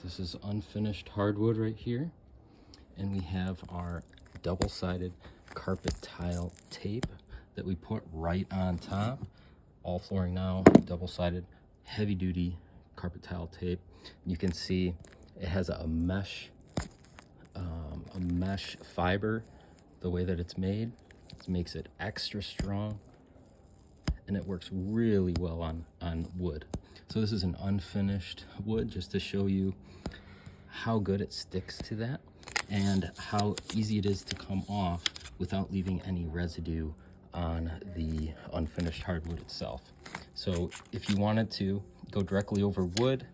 This is unfinished hardwood right here. And we have our double-sided carpet tile tape that we put right on top. All flooring now, double-sided, heavy-duty carpet tile tape. You can see it has a mesh fiber. The way that it's made, it makes it extra strong, and it works really well on wood. So this is an unfinished wood, just to show you how good it sticks to that and how easy it is to come off without leaving any residue on the unfinished hardwood itself. So if you wanted to go directly over wood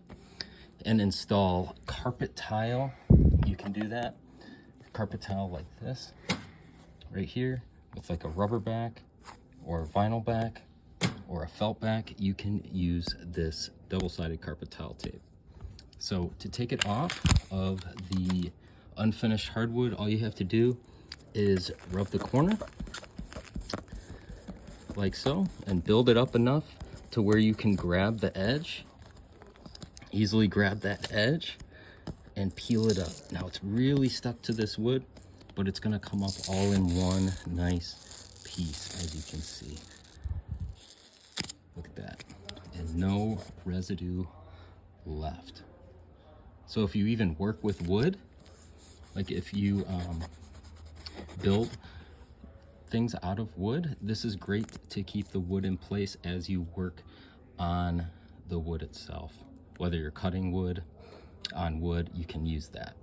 and install carpet tile, you can do that. Carpet tile like this right here with like a rubber back or a vinyl back or a felt back, you can use this double-sided carpet tile tape. So to take it off of the unfinished hardwood, all you have to do is rub the corner like so and build it up enough to where you can grab the edge, easily grab that edge and peel it up. Now it's really stuck to this wood, but it's gonna come up all in one nice piece, as you can see. Look at that, and no residue left. So if you even work with wood, like if you build things out of wood, this is great to keep the wood in place as you work on the wood itself. Whether you're cutting wood on wood, you can use that.